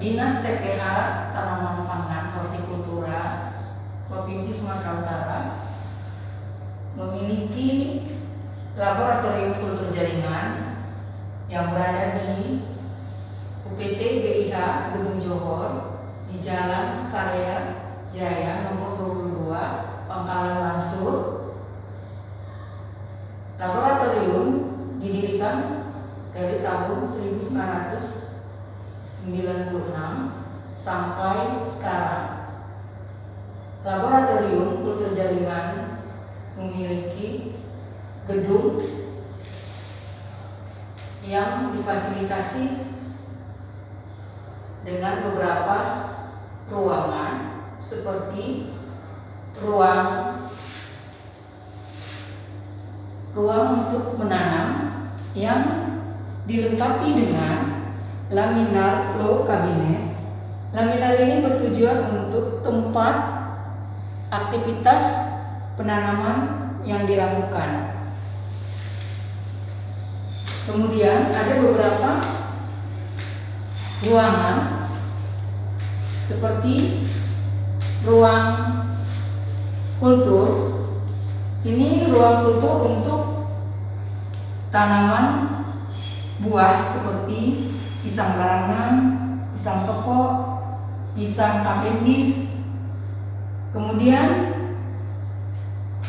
Dinas TPH Tanaman Pangan Hortikultura Provinsi Sumatera Utara memiliki laboratorium kultur jaringan yang berada di UPT BIH Gedung Johor di Jalan Karya Jaya nomor 22 Pangkalan Lansur. Laboratorium didirikan dari tahun 1996 sampai sekarang. Laboratorium kultur jaringan memiliki gedung yang difasilitasi dengan beberapa ruangan seperti ruang untuk menanam yang dilengkapi dengan laminar flow cabinet. Laminar ini bertujuan untuk tempat aktivitas penanaman yang dilakukan. Kemudian ada beberapa ruangan seperti ruang kultur. Ini ruang kultur untuk tanaman buah seperti pisang barangan, pisang kepok, pisang cavendish. Kemudian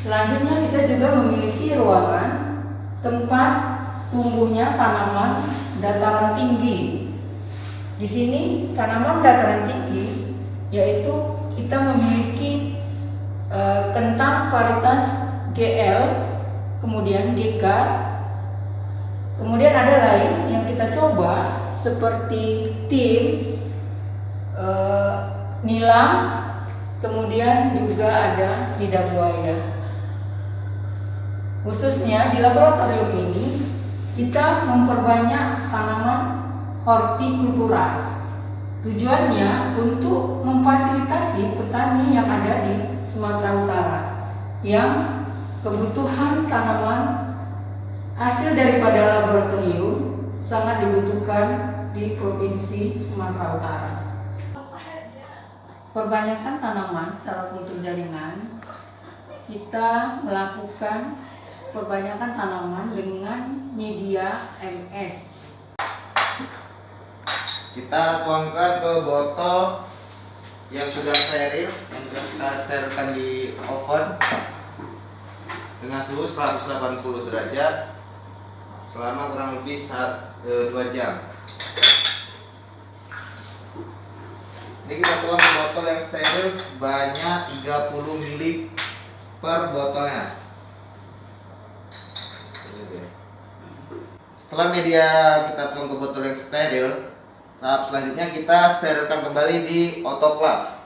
selanjutnya kita juga memiliki ruangan tempat tumbuhnya tanaman dataran tinggi. Di sini tanaman dataran tinggi yaitu kita memiliki kentang varietas GL, kemudian GK, kemudian ada lain yang kita coba seperti tin, nilam, kemudian juga ada lidah buaya. Khususnya di laboratorium ini kita memperbanyak tanaman hortikultura. Tujuannya untuk memfasilitasi petani yang ada di Sumatera Utara yang kebutuhan tanaman hasil daripada laboratorium sangat dibutuhkan di Provinsi Sumatera Utara. Perbanyakan tanaman secara kultur jaringan, kita melakukan perbanyakan tanaman dengan media MS. Kita tuangkan ke botol yang sudah steril, yang sudah kita sterilkan di oven dengan suhu 180 derajat selama kurang lebih 2 jam. Ini kita tuang ke botol yang steril sebanyak 30 ml per botolnya. Setelah media kita tuang ke botol yang steril, tahap selanjutnya kita sterilkan kembali di autoclave.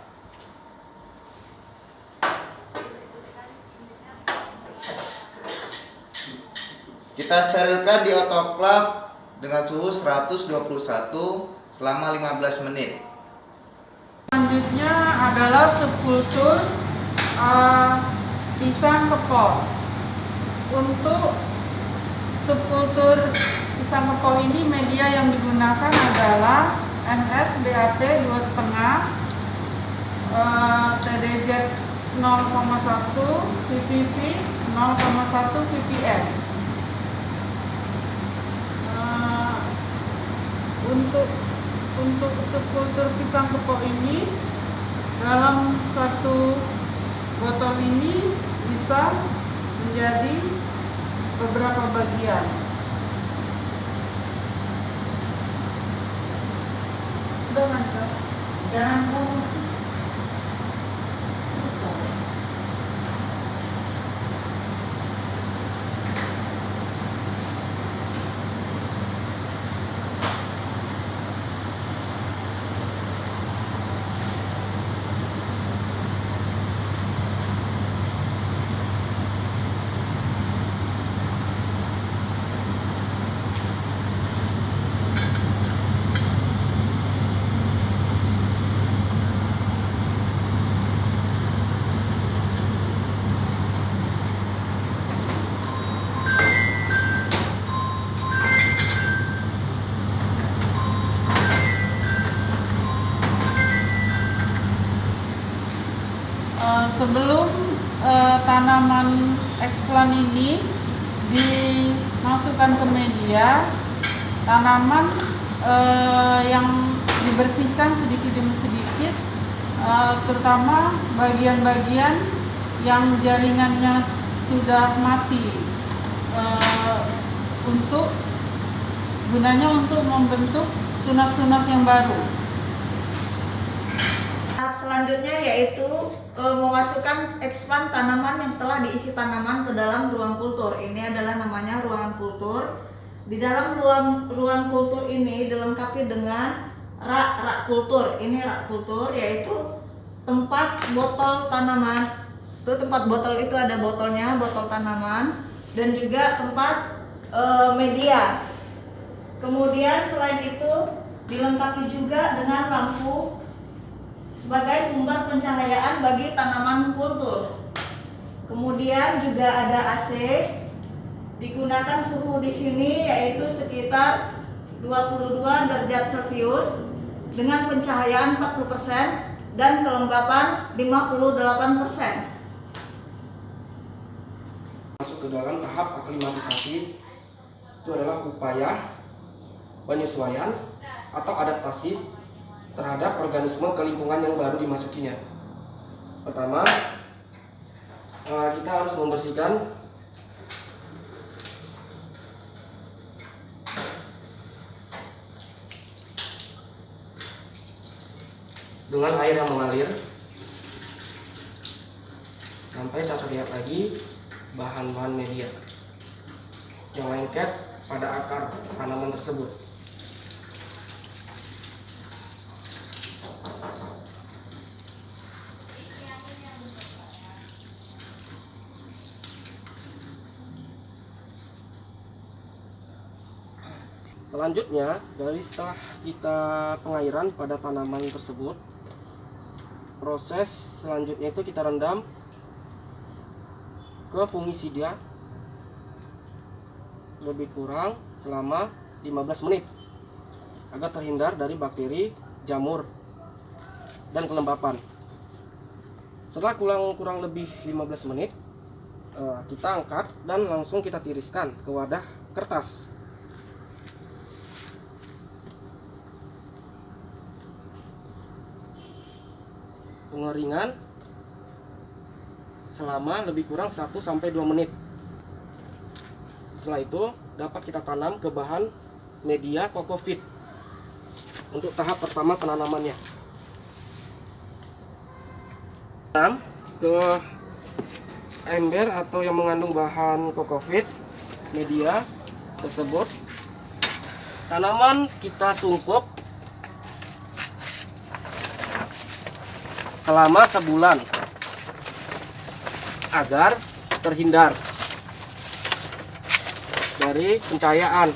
Kita sterilkan di autoclave dengan suhu 121 selama 15 menit. Selanjutnya adalah sepultur pisang kepok. Untuk sepultur pisang kepok ini media yang digunakan adalah MS BAT 2,5, TDZ 0,1, PPP 0,1 ppm. Untuk sepultur pisang kepok ini dalam satu botol ini bisa menjadi beberapa bagian. Udah mantap. Jangan sebelum tanaman eksplan ini dimasukkan ke media, tanaman yang dibersihkan sedikit demi sedikit, terutama bagian-bagian yang jaringannya sudah mati, gunanya untuk membentuk tunas-tunas yang baru. Tahap selanjutnya yaitu memasukkan eksplan tanaman yang telah diisi tanaman ke dalam ruang kultur. Ini adalah namanya ruangan kultur. Di dalam ruang kultur ini dilengkapi dengan rak kultur. Ini rak kultur yaitu tempat botol tanaman. Tempat botol itu ada botolnya, botol tanaman, dan juga tempat media. Kemudian selain itu dilengkapi juga dengan lampu sebagai sumber pencahayaan bagi tanaman kultur. Kemudian juga ada AC. Digunakan suhu di sini yaitu sekitar 22 derajat Celcius dengan pencahayaan 40% dan kelembapan 58%. Masuk ke dalam tahap aklimatisasi, itu adalah upaya penyesuaian atau adaptasi terhadap organisme ke lingkungan yang baru dimasukinya. Pertama, kita harus membersihkan dengan air yang mengalir sampai tak terlihat lagi bahan-bahan media yang lengket pada akar tanaman tersebut. Selanjutnya, dari setelah kita pengairan pada tanaman tersebut, proses selanjutnya itu kita rendam ke fungisida lebih kurang selama 15 menit agar terhindar dari bakteri, jamur, dan kelembapan. Setelah kurang lebih 15 menit, kita angkat dan langsung kita tiriskan ke wadah kertas. Pengeringan selama lebih kurang 1-2 menit. Setelah itu dapat kita tanam ke bahan media kokofit untuk tahap pertama penanamannya. Tanam ke ember atau yang mengandung bahan kokofit media tersebut. Tanaman kita sungkup selama sebulan agar terhindar dari pencahayaan,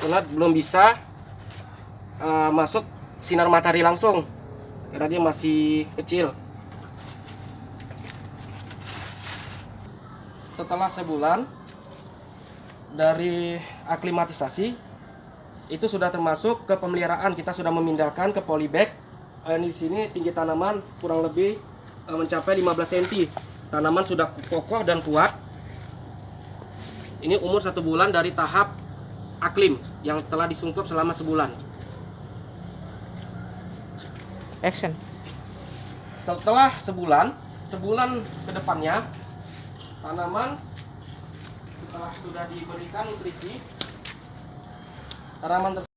karena belum bisa masuk sinar matahari langsung karena dia masih kecil. Setelah sebulan dari aklimatisasi, itu sudah termasuk ke pemeliharaan. Kita sudah memindahkan ke polybag. Ini di sini tinggi tanaman kurang lebih mencapai 15 cm. Tanaman sudah kokoh dan kuat. Ini umur 1 bulan dari tahap aklim yang telah disungkup selama sebulan. Action. Setelah sebulan ke depannya, tanaman setelah sudah diberikan nutrisi, tanaman tersebut